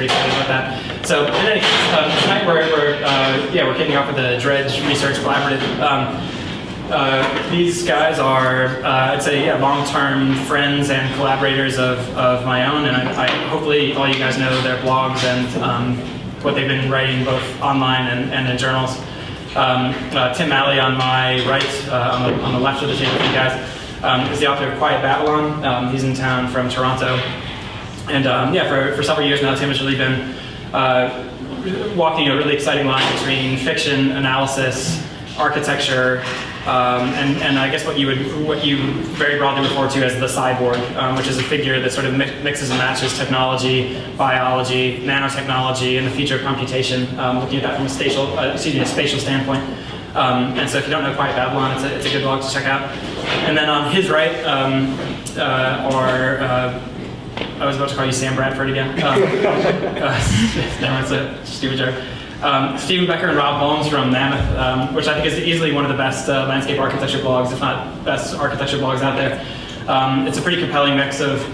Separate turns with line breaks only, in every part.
pretty excited about that. So in any case, tonight we're kicking off with the Dredge Research Collaborative. These guys are, I'd say, long-term friends and collaborators of my own, and I hopefully all you guys know their blogs and what they've been writing both online and in journals. Tim Maly on my right, on the left of the table for you guys, is the author of Quiet Babylon. He's in town from Toronto. And for several years now, Tim has really been walking a really exciting line between fiction, analysis, architecture, and I guess what you very broadly refer to as the cyborg, which is a figure that sort of mixes and matches technology, biology, nanotechnology, and the future of computation, looking at that from a spatial standpoint. And so if you don't know Quiet Babylon, it's a good blog to check out. And then on his right I was about to call you Sam Bradford again. That's a stupid joke. Stephen Becker and Rob Holmes from Mammoth, which I think is easily one of the best landscape architecture blogs, if not best architecture blogs out there. It's a pretty compelling mix of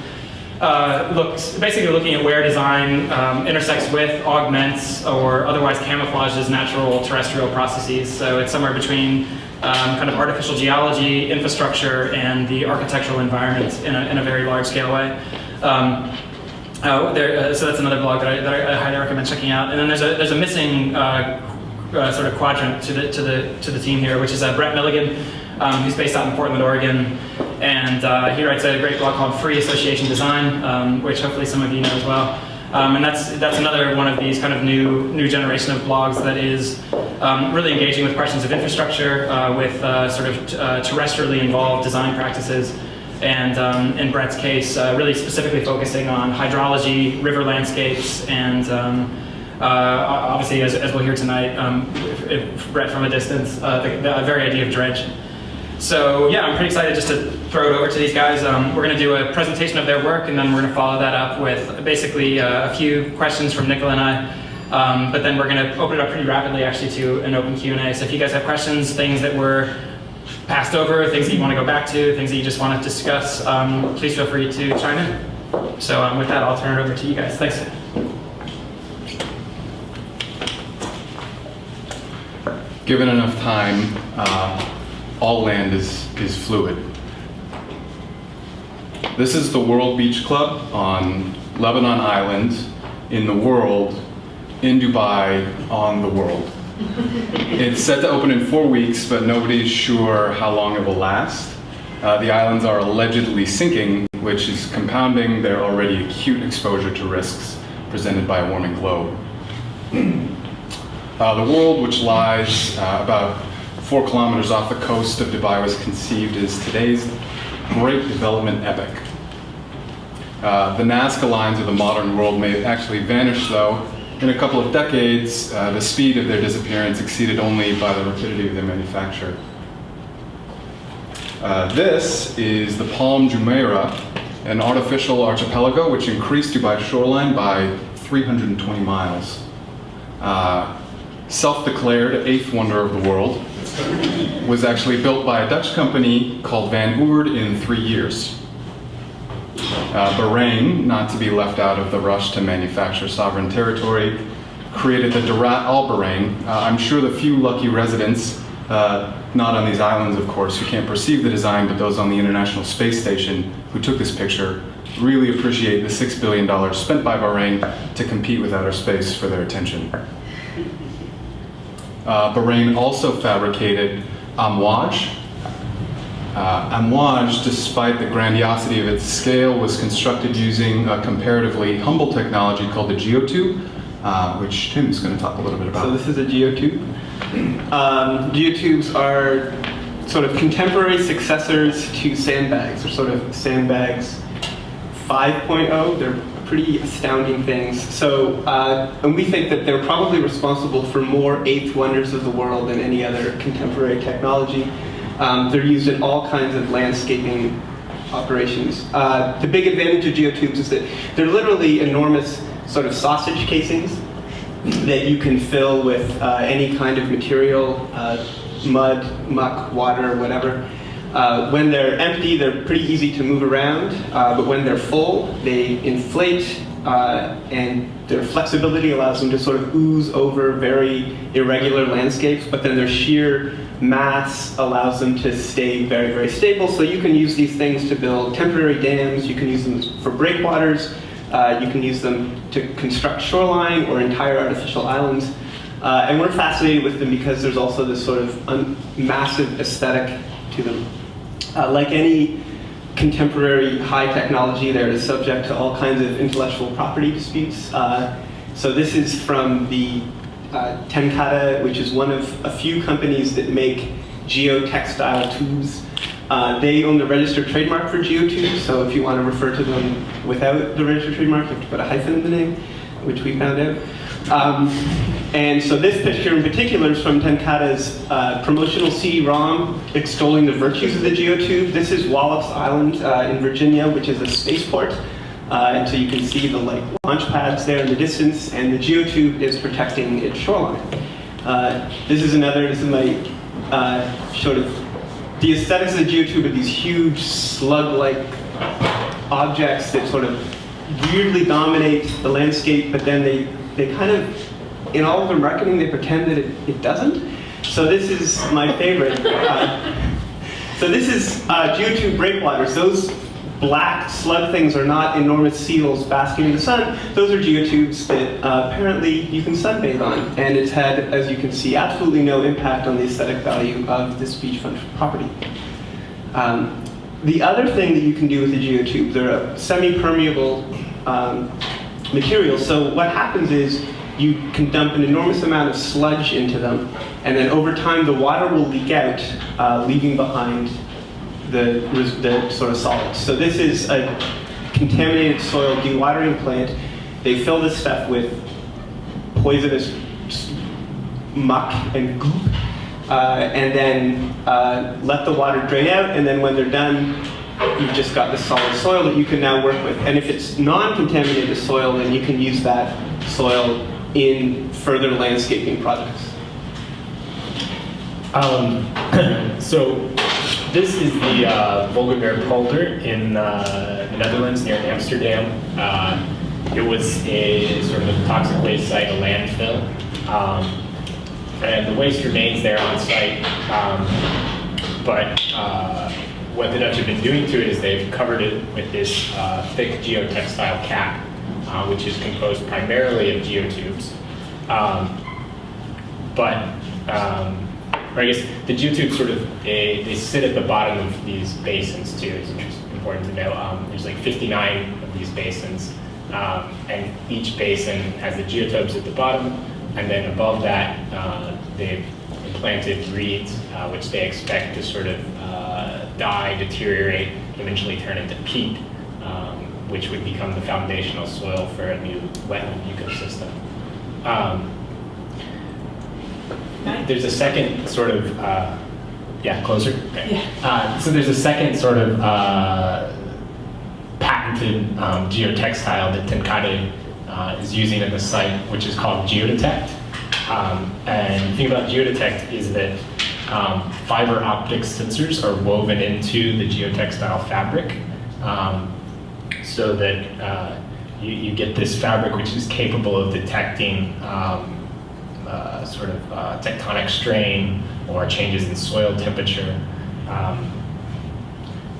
basically looking at where design intersects with, augments, or otherwise camouflages natural terrestrial processes. So it's somewhere between kind of artificial geology, infrastructure, and the architectural environment in a very large scale way. So that's another blog that I highly recommend checking out. And then there's a missing sort of quadrant to the team here, which is Brett Milligan, who's based out in Portland, Oregon, and he writes a great blog called Free Association Design, which hopefully some of you know as well. And that's another one of these kind of new generation of blogs that is really engaging with questions of infrastructure, with sort of terrestrially involved design practices. And in Brett's case, really specifically focusing on hydrology, river landscapes, and obviously, as we'll hear tonight, if Brett from a distance, the very idea of dredge. So yeah, I'm pretty excited just to throw it over to these guys. We're going to do a presentation of their work, and then we're going to follow that up with basically a few questions from Nicola and I. But then we're going to open it up pretty rapidly, actually, to an open Q&A. So if you guys have questions, things that were passed over, things that you want to go back to, things that you just want to discuss, please feel free to chime in. So with that, I'll turn it over to you guys. Thanks.
Given enough time, all land is fluid. This is the World Beach Club on Lebanon Island, in the world, in Dubai, on the world. It's set to open in 4 weeks, but nobody's sure how long it will last. The islands are allegedly sinking, which is compounding their already acute exposure to risks presented by a warming globe. The world, which lies about 4 kilometers off the coast of Dubai, was conceived as today's great development epic. The Nazca lines of the modern world may actually vanish, though. In a couple of decades, the speed of their disappearance exceeded only by the rapidity of their manufacture. This is the Palm Jumeirah, an artificial archipelago which increased Dubai's shoreline by 320 miles. Self-declared 8th wonder of the world, was actually built by a Dutch company called Van Oord in 3 years. Bahrain, not to be left out of the rush to manufacture sovereign territory, created the Darat Al Bahrain. I'm sure the few lucky residents, not on these islands of course, who can't perceive the design, but those on the International Space Station who took this picture, really appreciate the $6 billion spent by Bahrain to compete with outer space for their attention. Bahrain also fabricated Amouage. Amouage, despite the grandiosity of its scale, was constructed using a comparatively humble technology called the geotube, which Tim's going to talk a little bit about.
So this is a geotube. Geotubes are sort of contemporary successors to sandbags, or sort of sandbags 5.0. They're pretty astounding things. So, and we think that they're probably responsible for more 8th wonders of the world than any other contemporary technology. They're used in all kinds of landscaping operations. The big advantage of geotubes is that they're literally enormous sort of sausage casings that you can fill with any kind of material, mud, muck, water, whatever. When they're empty, they're pretty easy to move around, but when they're full, they inflate, and their flexibility allows them to sort of ooze over very irregular landscapes, but then their sheer mass allows them to stay very, very stable. So you can use these things to build temporary dams, you can use them for breakwaters, you can use them to construct shoreline or entire artificial islands. And we're fascinated with them because there's also this sort of massive aesthetic to them. Like any contemporary high technology, they're subject to all kinds of intellectual property disputes. So this is from the Tenkata, which is one of a few companies that make geotextile tubes. They own the registered trademark for geotubes, so if you want to refer to them without the registered trademark, you have to put a hyphen in the name, which we found out. And so this picture in particular is from Tenkata's promotional CD-ROM extolling the virtues of the geotube. This is Wallops Island in Virginia, which is a spaceport. And so you can see the launch pads there in the distance, and the geotube is protecting its shoreline. This is my sort of, the aesthetics of the geotube are these huge slug-like objects that sort of weirdly dominate the landscape, but then they kind of, in all of their marketing, they pretend that it doesn't. So this is my favorite. So this is geotube breakwaters. Those black slug things are not enormous seals basking in the sun. Those are geotubes that apparently you can sunbathe on. And it's had, as you can see, absolutely no impact on the aesthetic value of this beachfront property. The other thing that you can do with the geotube, they're a semi-permeable material. So what happens is you can dump an enormous amount of sludge into them, and then over time the water will leak out, leaving behind the sort of solids. So this is a contaminated soil dewatering plant. They fill this stuff with poisonous muck and goop, and then let the water drain out, and then when they're done, you've just got the solid soil that you can now work with. And if it's non-contaminated soil, then you can use that soil in further landscaping projects.
So this is the Volgabeer polder in the Netherlands near Amsterdam. It was a sort of a toxic waste site, a landfill. And the waste remains there on site. But what the Dutch have been doing to it is they've covered it with this thick geotextile cap, which is composed primarily of geotubes. Or I guess the geotubes sort of, they sit at the bottom of these basins too. It's important to know. There's like 59 of these basins, and each basin has the geotubes at the bottom, and then above that they've implanted reeds, which they expect to sort of die, deteriorate, eventually turn into peat, which would become the foundational soil for a new wetland ecosystem. There's a second sort of, closer? Okay. Yeah. So there's a second sort of patented geotextile that Tenkata is using at the site, which is called Geo Detect. And the thing about Geo Detect is that fiber optic sensors are woven into the geotextile fabric, so that you get this fabric which is capable of detecting sort of tectonic strain or changes in soil temperature.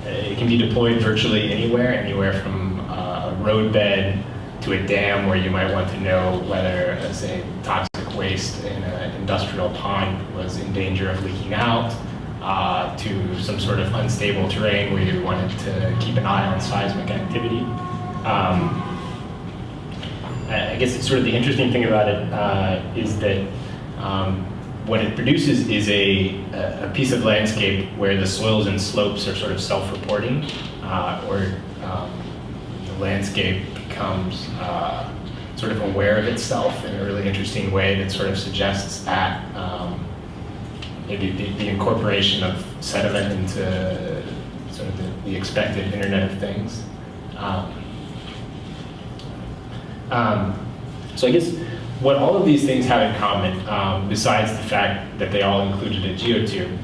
It can be deployed virtually anywhere from a roadbed to a dam where you might want to know whether, say, toxic waste in an industrial pond was in danger of leaking out, to some sort of unstable terrain where you wanted to keep an eye on seismic activity. I guess it's sort of the interesting thing about it is that what it produces is a piece of landscape where the soils and slopes are sort of self-reporting, or the landscape becomes sort of aware of itself in a really interesting way that sort of suggests that maybe the incorporation of sediment into sort of the expected Internet of Things. So I guess what all of these things have in common, besides the fact that they all included a geotube,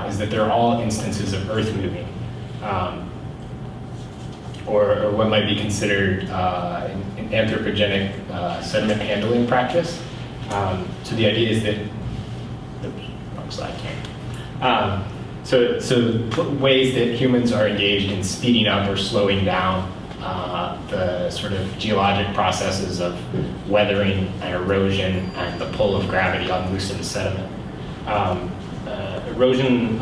is that they're all instances of earth moving. or what might be considered an anthropogenic sediment handling practice. So the idea is that, oops, wrong slide, so ways that humans are engaged in speeding up or slowing down the sort of geologic processes of weathering and erosion and the pull of gravity on loosened sediment. Erosion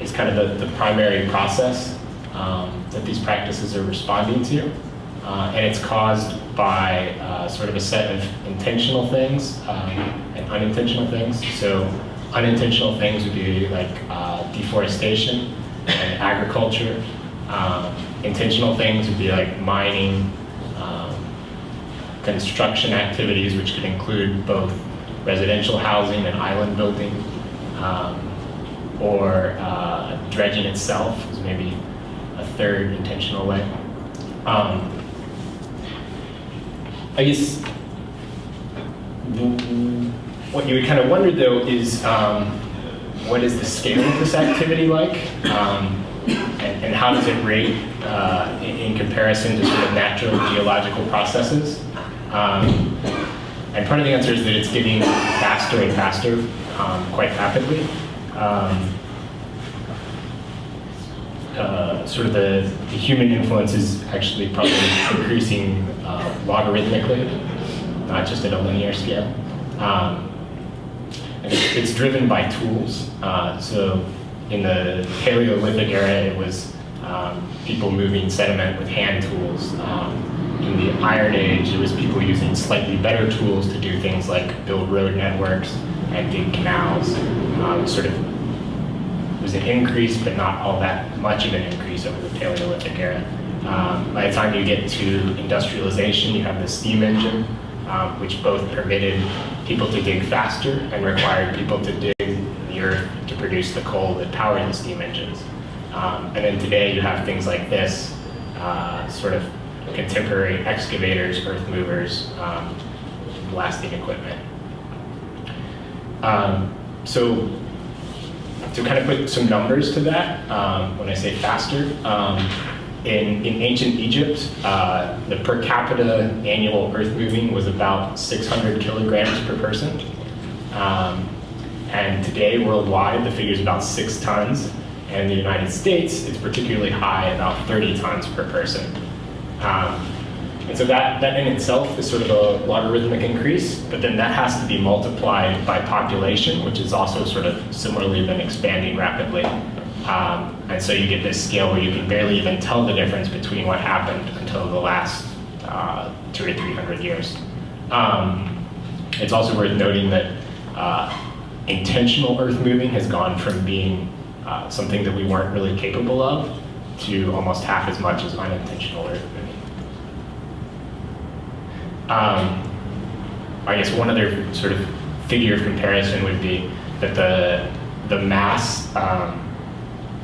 is kind of the primary process that these practices are responding to, and it's caused by sort of a set of intentional things and unintentional things. So unintentional things would be like deforestation and agriculture. Intentional things would be like mining, construction activities, which could include both residential housing and island building, or dredging itself is maybe a third intentional way. I guess what you would kind of wonder though is what is the scale of this activity like, and how does it rate in comparison to sort of natural geological processes? And part of the answer is that it's getting faster and faster quite rapidly. Sort of the human influence is actually probably increasing logarithmically, not just at a linear scale. And it's driven by tools. So in the Paleolithic era, it was people moving sediment with hand tools. In the Iron Age, it was people using slightly better tools to do things like build road networks and dig canals. Sort of it was an increase, but not all that much of an increase over the Paleolithic era. By the time you get to industrialization, you have the steam engine, which both permitted people to dig faster and required people to dig the earth to produce the coal that powered the steam engines. And then today you have things like this, sort of contemporary excavators, earth movers, blasting equipment. So to kind of put some numbers to that, when I say faster, in ancient Egypt, the per capita annual earth moving was about 600 kilograms per person. And today, worldwide, the figure is about 6 tons. And in the United States, it's particularly high, about 30 tons per person. And so that in itself is sort of a logarithmic increase, but then that has to be multiplied by population, which has also sort of similarly been expanding rapidly. And so you get this scale where you can barely even tell the difference between what happened until the last 200 or 300 years. It's also worth noting that intentional earth moving has gone from being something that we weren't really capable of to almost half as much as unintentional earth moving. I guess one other sort of figure of comparison would be that the mass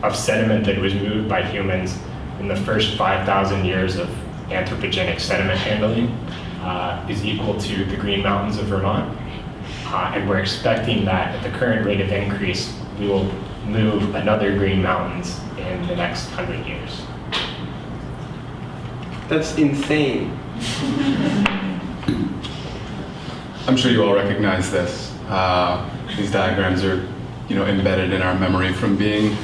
of sediment that was moved by humans in the first 5,000 years of anthropogenic sediment handling is equal to the Green Mountains of Vermont. And we're expecting that at the current rate of increase, we will move another Green Mountains in the next 100 years.
That's insane.
I'm sure you all recognize this. These diagrams are, embedded in our memory from being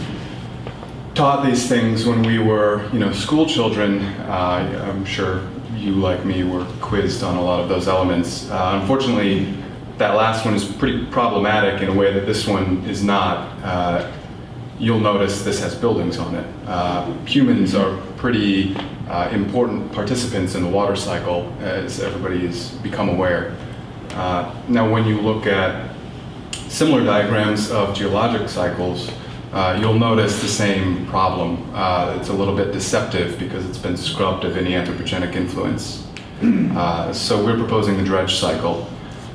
taught these things when we were, school children. I'm sure you, like me, were quizzed on a lot of those elements. Unfortunately, that last one is pretty problematic in a way that this one is not. You'll notice this has buildings on it. Humans are pretty important participants in the water cycle, as everybody has become aware. Now, when you look at similar diagrams of geologic cycles, you'll notice the same problem. It's a little bit deceptive because it's been scrubbed of any anthropogenic influence. So we're proposing the dredge cycle.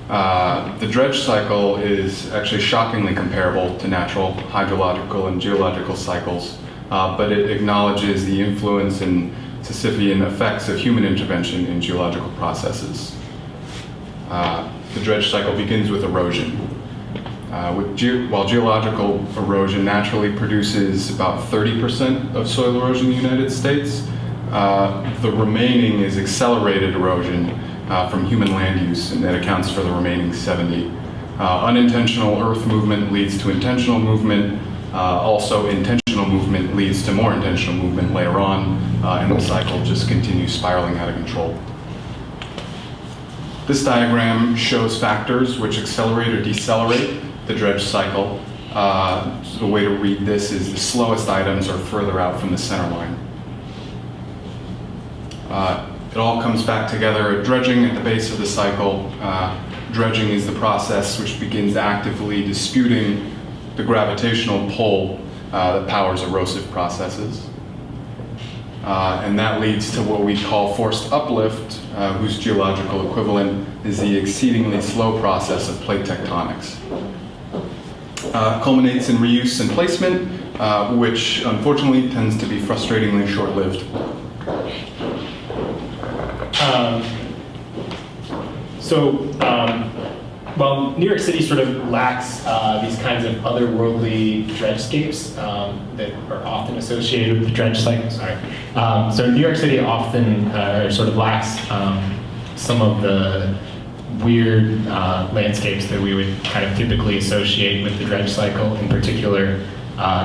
The dredge cycle is actually shockingly comparable to natural hydrological and geological cycles, but it acknowledges the influence and Sisyphean effects of human intervention in geological processes. The dredge cycle begins with erosion. While geological erosion naturally produces about 30% of soil erosion in the United States, The remaining is accelerated erosion from human land use, and that accounts for the remaining 70. Unintentional earth movement leads to intentional movement. Also, intentional movement leads to more intentional movement later on, and the cycle just continues spiraling out of control. This diagram shows factors which accelerate or decelerate the dredge cycle. So the way to read this is the slowest items are further out from the center line. It all comes back together at dredging at the base of the cycle. Dredging is the process which begins actively disputing the gravitational pull that powers erosive processes. And that leads to what we call forced uplift, whose geological equivalent is the exceedingly slow process of plate tectonics. Culminates in reuse and placement, which unfortunately tends to be frustratingly short-lived.
Well, New York City sort of lacks these kinds of otherworldly dredgescapes that are often associated with the dredge cycle. So New York City often sort of lacks some of the weird landscapes that we would kind of typically associate with the dredge cycle, in particular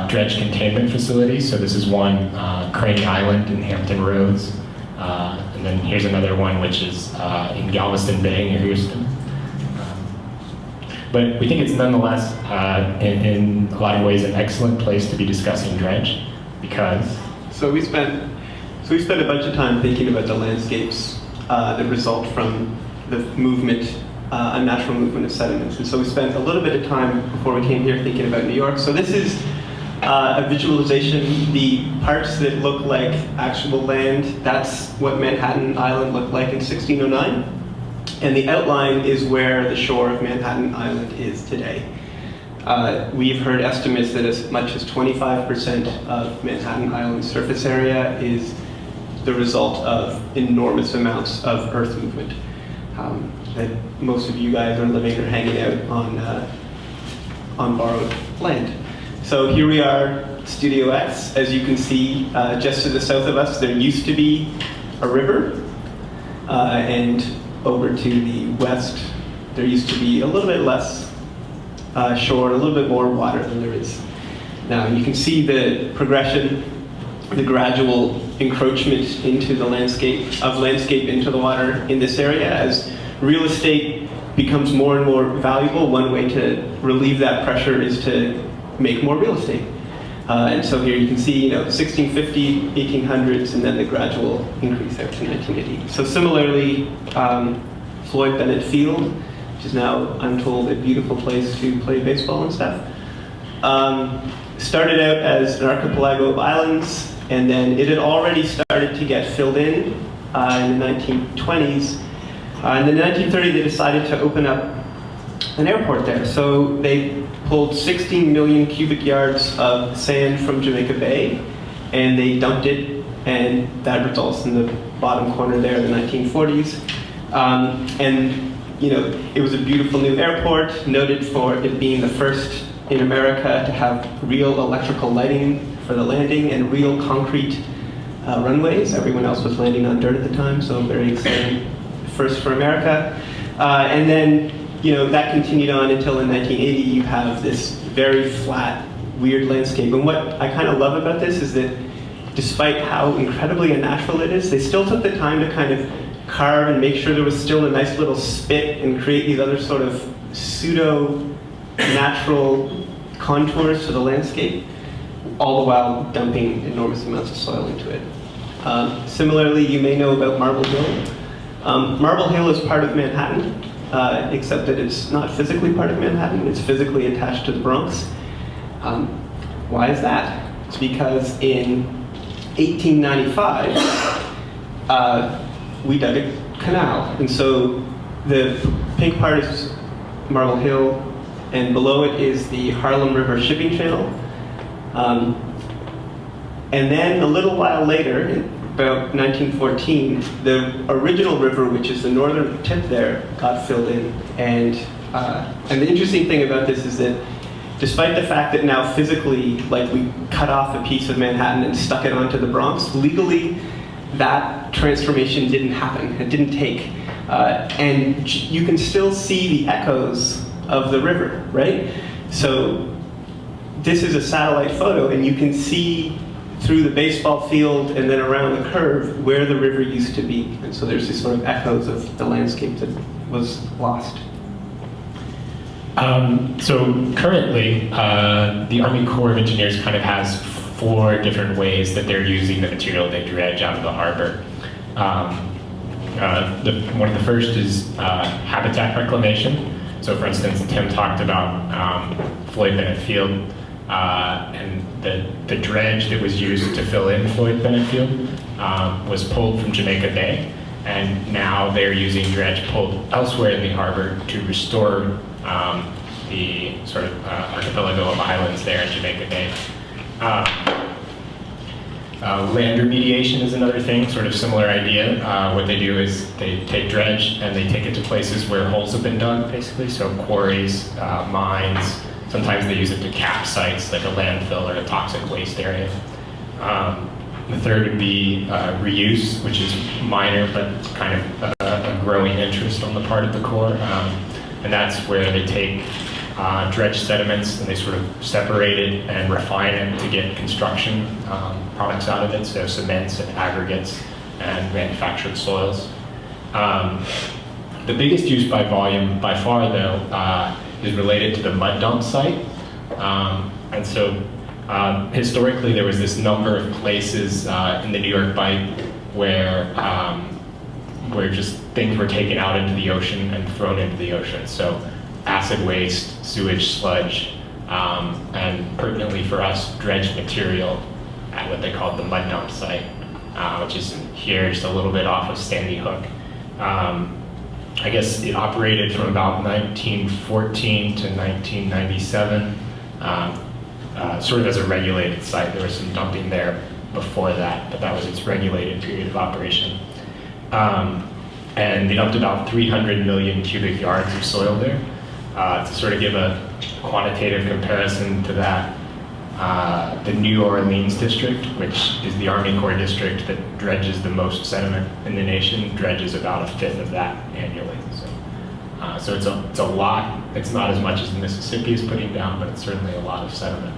dredge containment facilities. So this is one, Craney Island in Hampton Roads. And then here's another one, which is in Galveston Bay near Houston. But we think it's nonetheless, in a lot of ways, an excellent place to be discussing dredge, because...
So we spent a bunch of time thinking about the landscapes that result from the movement, unnatural movement of sediments. And so we spent a little bit of time before we came here thinking about New York. So this is a visualization. The parts that look like actual land, that's what Manhattan Island looked like in 1609. And the outline is where the shore of Manhattan Island is today. We've heard estimates that as much as 25% of Manhattan Island's surface area is the result of enormous amounts of earth movement. That most of you guys are living or hanging out on borrowed land. So here we are, Studio X. As you can see, just to the south of us, there used to be a river, and over to the west, there used to be a little bit less shore, a little bit more water than there is now. You can see the progression, the gradual encroachment into the landscape into the water in this area. As real estate becomes more and more valuable, one way to relieve that pressure is to make more real estate. And so here you can see, 1650, 1800s, and then the gradual increase out to 1980. So similarly, Floyd Bennett Field, which is now, I'm told, a beautiful place to play baseball and stuff, started out as an archipelago of islands, and then it had already started to get filled in the 1920s. And in 1930, they decided to open up an airport there. So they pulled 16 million cubic yards of sand from Jamaica Bay, and they dumped it, and that results in the bottom corner there in the 1940s. It was a beautiful new airport, noted for it being the first in America to have real electrical lighting for the landing and real concrete runways. Everyone else was landing on dirt at the time, so very exciting, first for America. And then that continued on until in 1980 you have this very flat, weird landscape. And what I kind of love about this is that despite how incredibly unnatural it is, they still took the time to kind of carve and make sure there was still a nice little spit and create these other sort of pseudo-natural contours to the landscape, all the while dumping enormous amounts of soil into it. Similarly, you may know about Marble Hill. Marble Hill is part of Manhattan, except that it's not physically part of Manhattan, it's physically attached to the Bronx. Why is that? It's because in 1895, we dug a canal. And so the pink part is Marble Hill, and below it is the Harlem River shipping channel. And then a little while later, in about 1914, the original river, which is the northern tip there, got filled in. And the interesting thing about this is that despite the fact that now physically, like, we cut off a piece of Manhattan and stuck it onto the Bronx, legally, that transformation didn't happen. It didn't take. And you can still see the echoes of the river, right? So this is a satellite photo, and you can see through the baseball field and then around the curve where the river used to be. And so there's these sort of echoes of the landscape that was lost.
So currently, the Army Corps of Engineers kind of has 4 different ways that they're using the material they dredge out of the harbor. One of the first is habitat reclamation. So for instance, Tim talked about Floyd Bennett Field, and the dredge that was used to fill in Floyd Bennett Field was pulled from Jamaica Bay, and now they're using dredge pulled elsewhere in the harbor to restore the sort of archipelago of islands there in Jamaica Bay. Land remediation is another thing, sort of similar idea. What they do is they take dredge and they take it to places where holes have been dug, basically, so quarries, mines. Sometimes they use it to cap sites, like a landfill or a toxic waste area. The third would be reuse, which is minor, but kind of a growing interest on the part of the Corps. And that's where they take dredge sediments and they sort of separate it and refine it to get construction products out of it, so cements and aggregates and manufactured soils. The biggest use by volume, by far though, is related to the mud dump site. And so historically there was this number of places in the New York Bight where just things were taken out into the ocean and thrown into the ocean. So acid waste, sewage sludge, and pertinently for us, dredged material at what they called the mud dump site, which is here just a little bit off of Sandy Hook. I guess it operated from about 1914 to 1997, sort of as a regulated site. There was some dumping there before that, but that was its regulated period of operation. And they dumped about 300 million cubic yards of soil there. To sort of give a quantitative comparison to that, the New Orleans district, which is the Army Corps district that dredges the most sediment in the nation, dredges about 1/5 of that annually. So it's a lot. It's not as much as the Mississippi is putting down, but it's certainly a lot of sediment.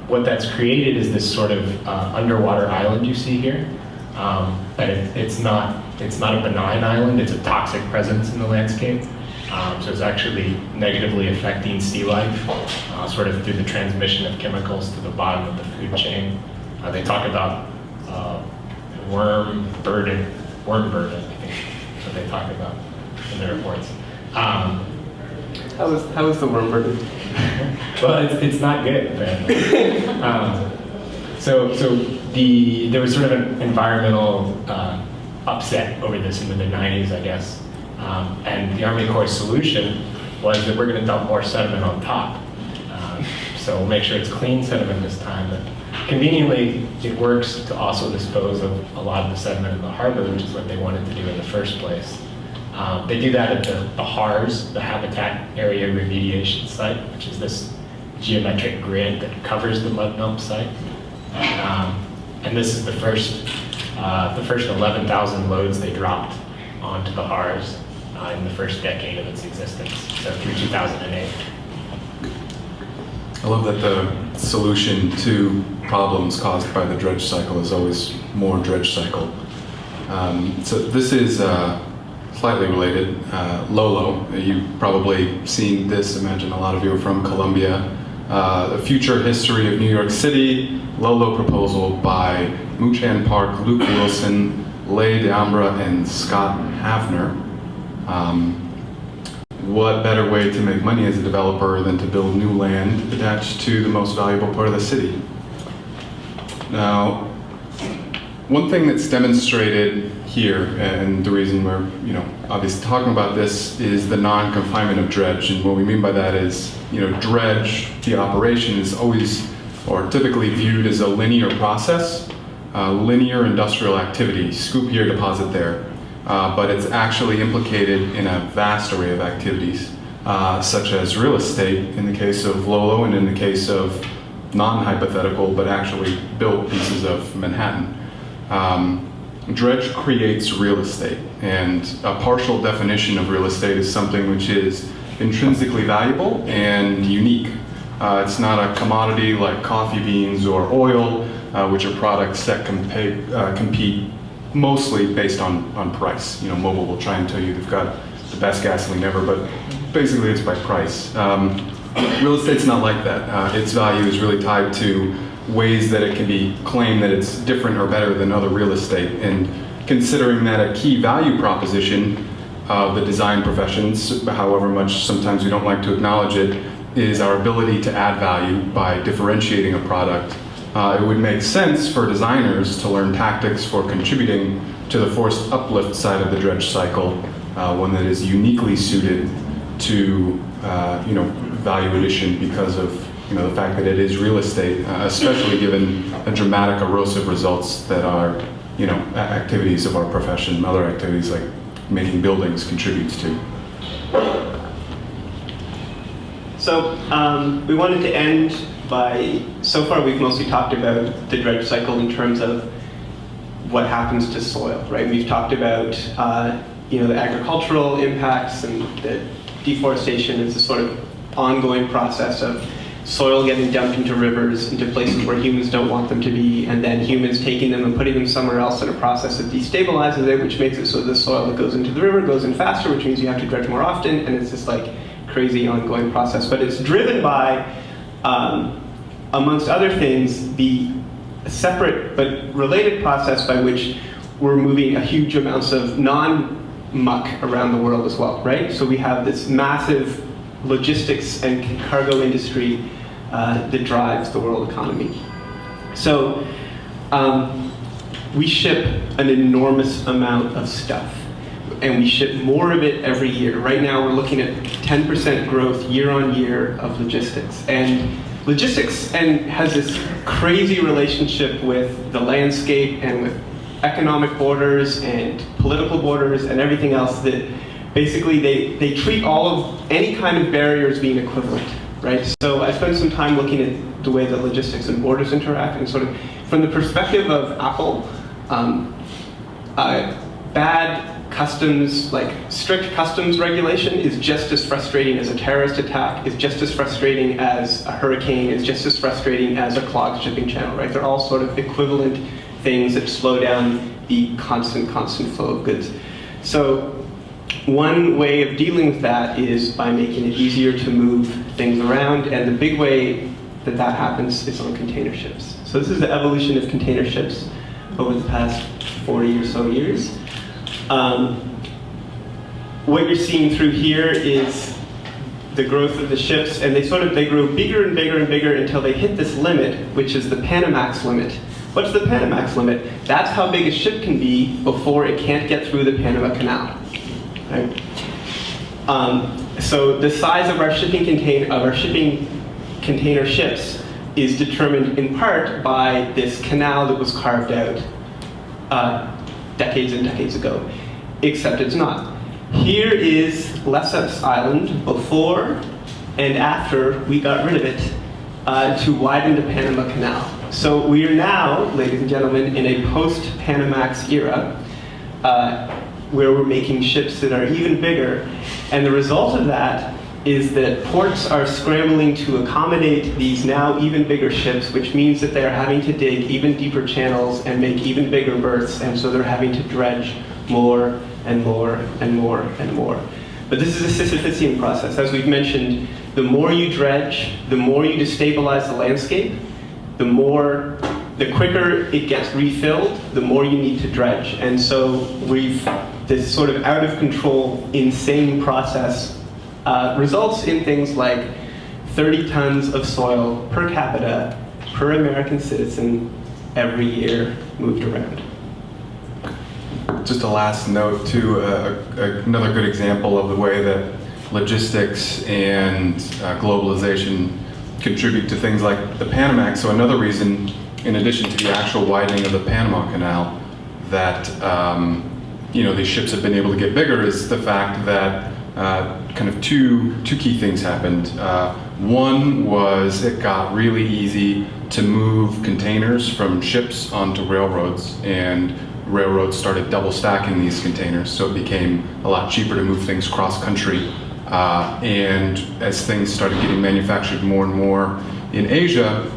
What that's created is this sort of underwater island you see here. But it's not a benign island. It's a toxic presence in the landscape. So it's actually negatively affecting sea life, sort of through the transmission of chemicals to the bottom of the food chain. They talk about worm burden, I think, that's what they talk about in the reports.
How is the worm burden?
Well, it's not good, apparently. So there was sort of an environmental upset over this in the mid-90s, I guess. And the Army Corps' solution was that we're going to dump more sediment on top. So we'll make sure it's clean sediment this time. But conveniently, it works to also dispose of a lot of the sediment in the harbor, which is what they wanted to do in the first place. They do that at the HARS, the Habitat Area Remediation Site, which is this geometric grid that covers the mud dump site. And this is the first 11,000 loads they dropped onto the HARS in the first decade of its existence, so through 2008.
I love that the solution to problems caused by the dredge cycle is always more dredge cycle. So this is slightly related. Lolo, you've probably seen this. Imagine a lot of you are from Columbia. The Future History of New York City, Lolo proposal by Muchan Park, Luke Wilson, Leigh D'Ambra, and Scott Havner. What better way to make money as a developer than to build new land attached to the most valuable part of the city? Now, one thing that's demonstrated here, and the reason we're obviously talking about this, is the non-confinement of dredge. And what we mean by that is, dredge, the operation is always, or typically viewed as a linear process, linear industrial activity, scoop here, deposit there. But it's actually implicated in a vast array of activities, such as real estate in the case of Lolo, and in the case of non-hypothetical but actually built pieces of Manhattan. Dredge creates real estate, and a partial definition of real estate is something which is intrinsically valuable and unique. It's not a commodity like coffee beans or oil, which are products that compete mostly based on price. You know, Mobil will try and tell you they've got the best gasoline ever, but basically it's by price. Real estate's not like that. Its value is really tied to ways that it can be claimed that it's different or better than other real estate. And considering that a key value proposition of the design professions, however much sometimes we don't like to acknowledge it, is our ability to add value by differentiating a product, it would make sense for designers to learn tactics for contributing to the forced uplift side of the dredge cycle, one that is uniquely suited to value addition because of the fact that it is real estate, especially given the dramatic erosive results that our activities of our profession, other activities like making buildings contributes to.
So we wanted to end by, so far we've mostly talked about the dredge cycle in terms of what happens to soil, right? We've talked about the agricultural impacts and the deforestation is a sort of ongoing process of soil getting dumped into rivers, into places where humans don't want them to be, and then humans taking them and putting them somewhere else in a process that destabilizes it, which makes it so the soil that goes into the river goes in faster, which means you have to dredge more often, and it's this like crazy ongoing process. But it's driven by, amongst other things, the separate but related process by which we're moving a huge amounts of non-muck around the world as well, right? So we have this massive logistics and cargo industry that drives the world economy. So we ship an enormous amount of stuff, and we ship more of it every year. Right now we're looking at 10% growth year on year of logistics. And logistics has this crazy relationship with the landscape and with economic borders and political borders and everything else that basically they treat all of any kind of barrier as being equivalent, right? So I spent some time looking at the way that logistics and borders interact, and sort of from the perspective of Apple, bad customs, like strict customs regulation is just as frustrating as a terrorist attack, is just as frustrating as a hurricane, is just as frustrating as a clogged shipping channel, right? They're all sort of equivalent things that slow down the constant flow of goods. So one way of dealing with that is by making it easier to move things around, and the big way that that happens is on container ships. So this is the evolution of container ships over the past 40 or so years. What you're seeing through here is the growth of the ships, and they grow bigger and bigger and bigger until they hit this limit, which is the Panamax limit. What's the Panamax limit? That's how big a ship can be before it can't get through the Panama Canal. Right? So the size of our shipping container ships is determined in part by this canal that was carved out decades and decades ago, except it's not. Here is Lesseps Island before and after we got rid of it to widen the Panama Canal. So we are now, ladies and gentlemen, in a post-Panamax era where we're making ships that are even bigger. And the result of that is that ports are scrambling to accommodate these now even bigger ships, which means that they're having to dig even deeper channels and make even bigger berths, and so they're having to dredge more and more and more and more. But this is a Sisyphean process. As we've mentioned, the more you dredge, the more you destabilize the landscape, the quicker it gets refilled, the more you need to dredge. And so this sort of out of control, insane process results in things like 30 tons of soil per capita per American citizen every year moved around.
Just a last note to another good example of the way that logistics and globalization contribute to things like the Panamax. So another reason, in addition to the actual widening of the Panama Canal, that these ships have been able to get bigger is the fact that kind of two key things happened. One was it got really easy to move containers from ships onto railroads, and railroads started double stacking these containers, so it became a lot cheaper to move things cross-country. And as things started getting manufactured more and more in Asia,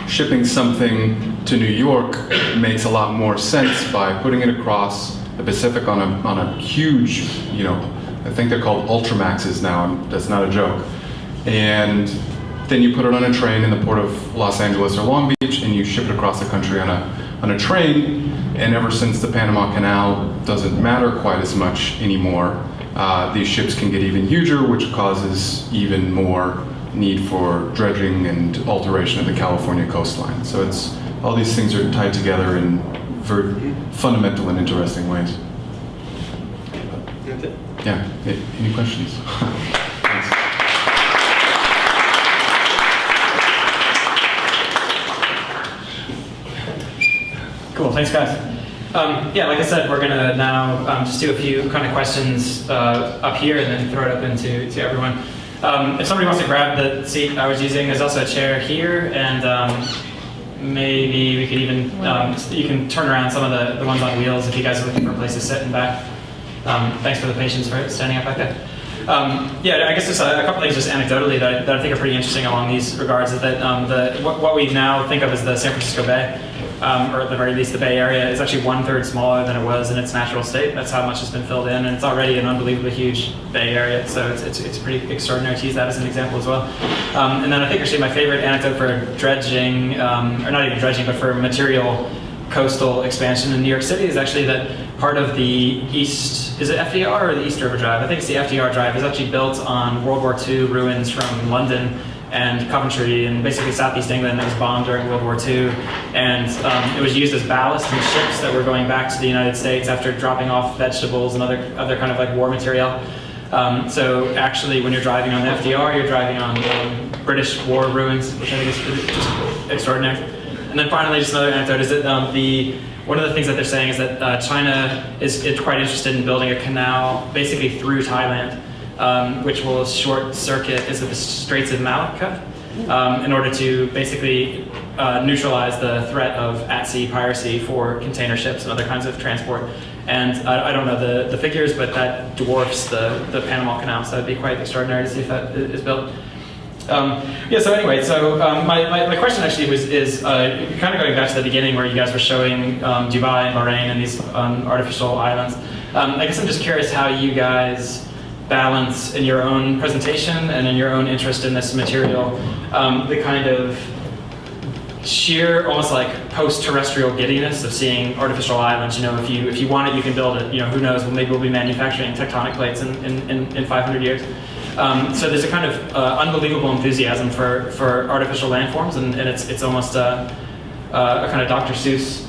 shipping something to New York makes a lot more sense by putting it across the Pacific on a huge, I think they're called Ultramaxes now, that's not a joke. And then you put it on a train in the port of Los Angeles or Long Beach, and you ship it across the country on a train. And ever since the Panama Canal doesn't matter quite as much anymore, these ships can get even huger, which causes even more need for dredging and alteration of the California coastline. So all these things are tied together in very fundamental and interesting ways.
That's it.
Yeah, any questions? Thanks.
Cool, thanks guys. Yeah, like I said, we're gonna now just do a few kind of questions up here and then throw it up into everyone. If somebody wants to grab the seat I was using, there's also a chair here, and maybe we could even, you can turn around some of the ones on wheels if you guys are looking for a place to sit in back. Thanks for the patience for standing up back there. Yeah, I guess just a couple things just anecdotally that I think are pretty interesting along these regards is that what we now think of as the San Francisco Bay, or at the very least the Bay Area, is actually 1/3 smaller than it was in its natural state. That's how much has been filled in, and it's already an unbelievably huge Bay Area, so it's pretty extraordinary to use that as an example as well. And then I think actually my favorite anecdote for dredging, or not even dredging, but for material coastal expansion in New York City is actually that part of the East, is it FDR or the East River Drive? I think it's the FDR Drive, is actually built on World War II ruins from London and Coventry and basically Southeast England that was bombed during World War II. And it was used as ballast in ships that were going back to the United States after dropping off vegetables and other kind of like war material. So actually when you're driving on the FDR, you're driving on British war ruins, which I think is just extraordinary. And then finally, just another anecdote is that one of the things that they're saying is that China is quite interested in building a canal basically through Thailand, which will short circuit the Straits of Malacca in order to basically neutralize the threat of at-sea piracy for container ships and other kinds of transport. And I don't know the figures, but that dwarfs the Panama Canal, so it'd be quite extraordinary to see if that is built. Yeah, so anyway, so my question actually is kind of going back to the beginning where you guys were showing Dubai and Bahrain and these artificial islands. I guess I'm just curious how you guys balance in your own presentation and in your own interest in this material the kind of sheer, almost like post-terrestrial giddiness of seeing artificial islands. If you want it, you can build it. Who knows? Well, maybe we'll be manufacturing tectonic plates in 500 years. So there's a kind of unbelievable enthusiasm for artificial landforms, and it's almost a kind of Dr. Seuss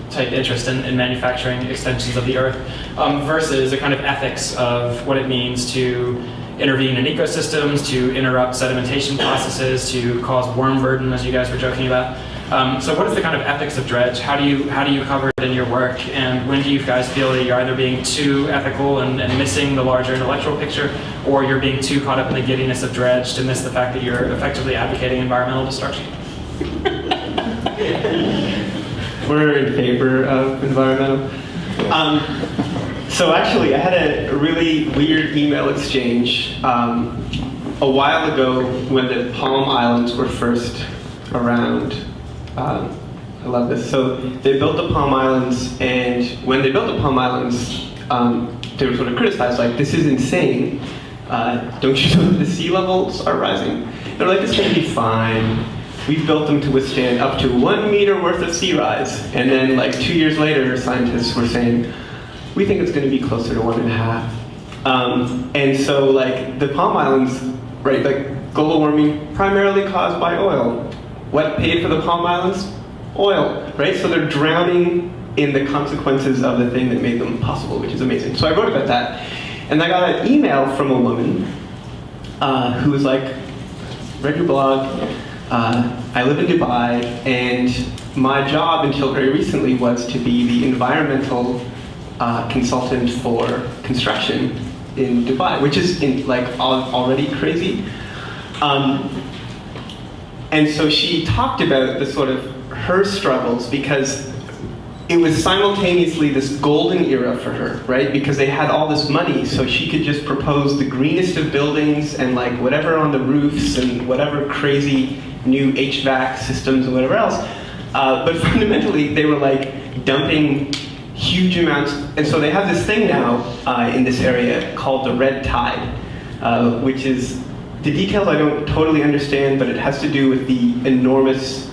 type interest in manufacturing extensions of the Earth, versus a kind of ethics of what it means to intervene in ecosystems, to interrupt sedimentation processes, to cause worm burden, as you guys were joking about. So what is the kind of ethics of dredge? How do you cover it in your work? And when do you guys feel that you're either being too ethical and missing the larger intellectual picture, or you're being too caught up in the giddiness of dredge to miss the fact that you're effectively advocating environmental destruction?
We're in favor of environmental. So actually, I had a really weird email exchange a while ago when the Palm Islands were first around. I love this. So they built the Palm Islands, and when they built the Palm Islands, they were sort of criticized, like, this is insane. Don't you know that the sea levels are rising? They're like, it's going to be fine. We built them to withstand up to 1 meter worth of sea rise. And then like 2 years later, scientists were saying, we think it's going to be closer to 1.5. And so like the Palm Islands, right, like global warming primarily caused by oil. What paid for the Palm Islands? Oil, right? So they're drowning in the consequences of the thing that made them possible, which is amazing. So I wrote about that. And I got an email from a woman who was like, read your blog, I live in Dubai, and my job until very recently was to be the environmental consultant for construction in Dubai, which is already crazy. And so she talked about the sort of her struggles because it was simultaneously this golden era for her, right? Because they had all this money, so she could just propose the greenest of buildings and like whatever on the roofs and whatever crazy new HVAC systems and whatever else. But fundamentally, they were like dumping huge amounts. And so they have this thing now in this area called the red tide, which is, the details I don't totally understand, but it has to do with the enormous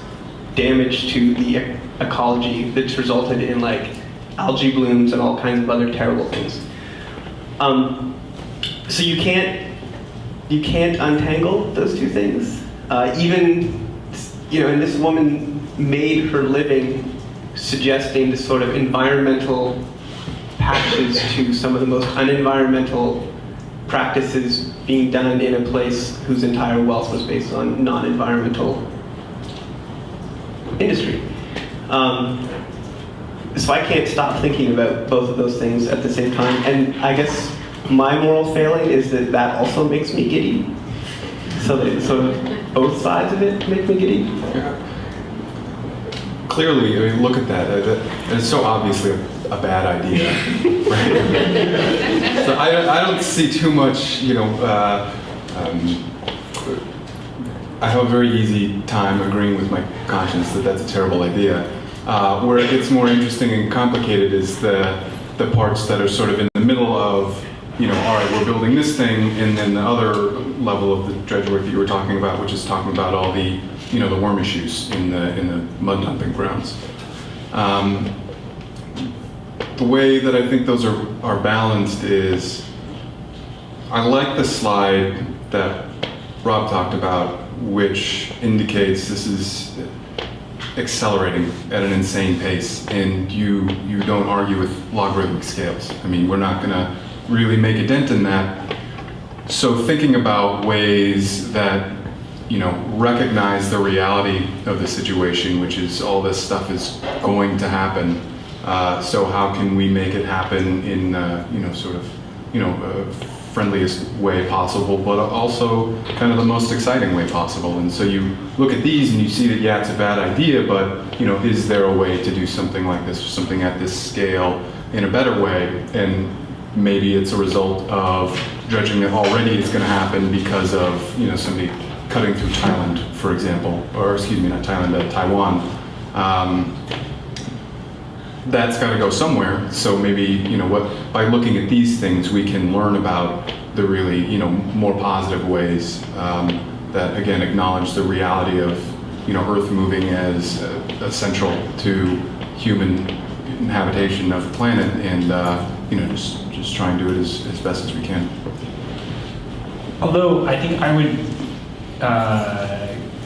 damage to the ecology that's resulted in like algae blooms and all kinds of other terrible things. So you can't untangle those two things. Even, you know, and this woman made her living suggesting this sort of environmental patches to some of the most unenvironmental practices being done in a place whose entire wealth was based on non-environmental industry. So I can't stop thinking about both of those things at the same time. And I guess my moral failing is that that also makes me giddy. So that sort of both sides of it make me giddy.
Yeah. Clearly, I mean, look at that. It's so obviously a bad idea, right? So I don't see too much, you know, I have a very easy time agreeing with my conscience that that's a terrible idea. Where it gets more interesting and complicated is the parts that are sort of in the middle of, you know, all right, we're building this thing, and then the other level of the dredge work that you were talking about, which is talking about all the, you know, the worm issues in the mud dumping grounds. The way that I think those are balanced is, I like the slide that Rob talked about, which indicates this is accelerating at an insane pace, and you don't argue with logarithmic scales. I mean, we're not gonna really make a dent in that. So thinking about ways that, you know, recognize the reality of the situation, which is all this stuff is going to happen. So how can we make it happen in, you know, sort of, you know, friendliest way possible, but also kind of the most exciting way possible. And so you look at these and you see that, yeah, it's a bad idea, but, you know, is there a way to do something like this, or something at this scale in a better way? And maybe it's a result of dredging that already is going to happen because of, you know, somebody cutting through Thailand, for example, or excuse me, not Thailand, Taiwan. That's got to go somewhere. So maybe, you know, by looking at these things, we can learn about the really, you know, more positive ways that, again, acknowledge the reality of, you know, Earth moving as essential to human habitation of the planet, and you know, just try and do it as best as we can.
Although I think I would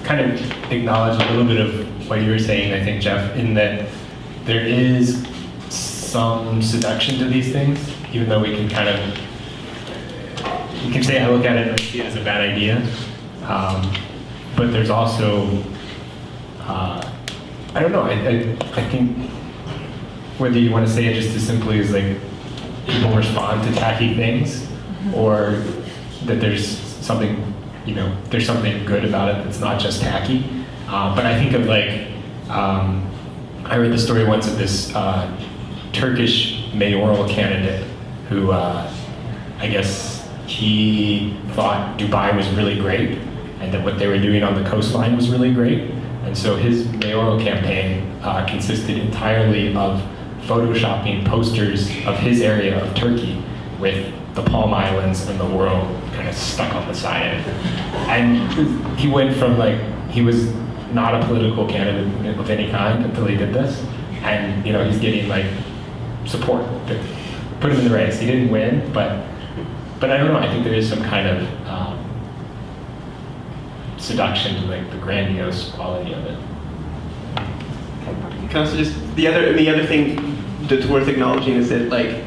kind of acknowledge a little bit of what you were saying, I think, Jeff, in that there is some seduction to these things, even though we can kind of, you can say I look at it and I see it as a bad idea, but there's also, I don't know, I think whether you want to say it just as simply as like people respond to tacky things, or that there's something, you know, there's something good about it that's not just tacky. But I think of like, I read the story once of this Turkish mayoral candidate who, I guess he thought Dubai was really great and that what they were doing on the coastline was really great. And so his mayoral campaign consisted entirely of photoshopping posters of his area of Turkey with the Palm Islands and the world kind of stuck on the side of it. And he went from like, he was not a political candidate of any kind until he did this. And, you know, he's getting like support to put him in the race. He didn't win, but I don't know, I think there is some kind of seduction to like the grandiose quality of it.
Can I also just, the other thing that's worth acknowledging is that like,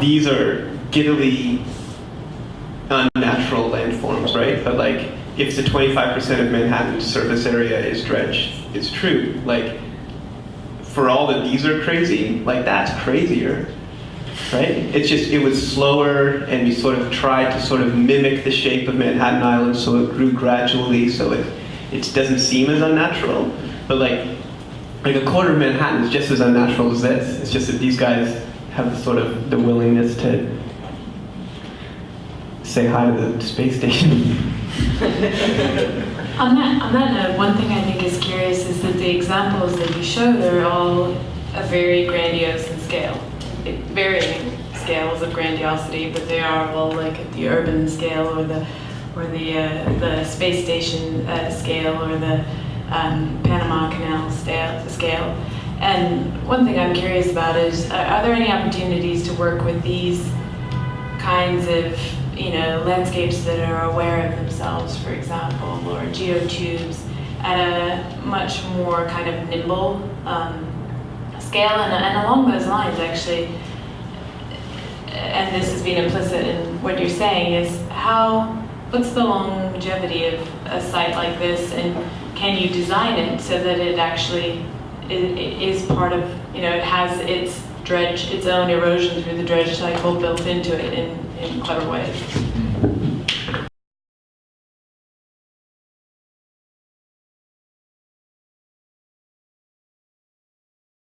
these are giddily unnatural landforms, right? But like, if the 25% of Manhattan's surface area is dredged, it's true. Like, for all that these are crazy, like that's crazier, right? It's just, it was slower, and we sort of tried to sort of mimic the shape of Manhattan Island, so it grew gradually, so it doesn't seem as unnatural. But like a quarter of Manhattan is just as unnatural as this. It's just that these guys have the sort of the willingness to say hi to the space station.
On that note, one thing I think is curious is that the examples that you showed are all very grandiose in scale, varying scales of grandiosity, but they are all like at the urban scale or the space station scale or the Panama Canal scale. And one thing I'm curious about is, are there any opportunities to work with these kinds of landscapes that are aware of themselves, for example, or geotubes at a much more kind of nimble scale? And along those lines, actually, and this has been implicit in what you're saying, is what's the longevity of a site like this, and can you design it so that it actually is part of, it has its own erosion through the dredge cycle built into it in clever ways?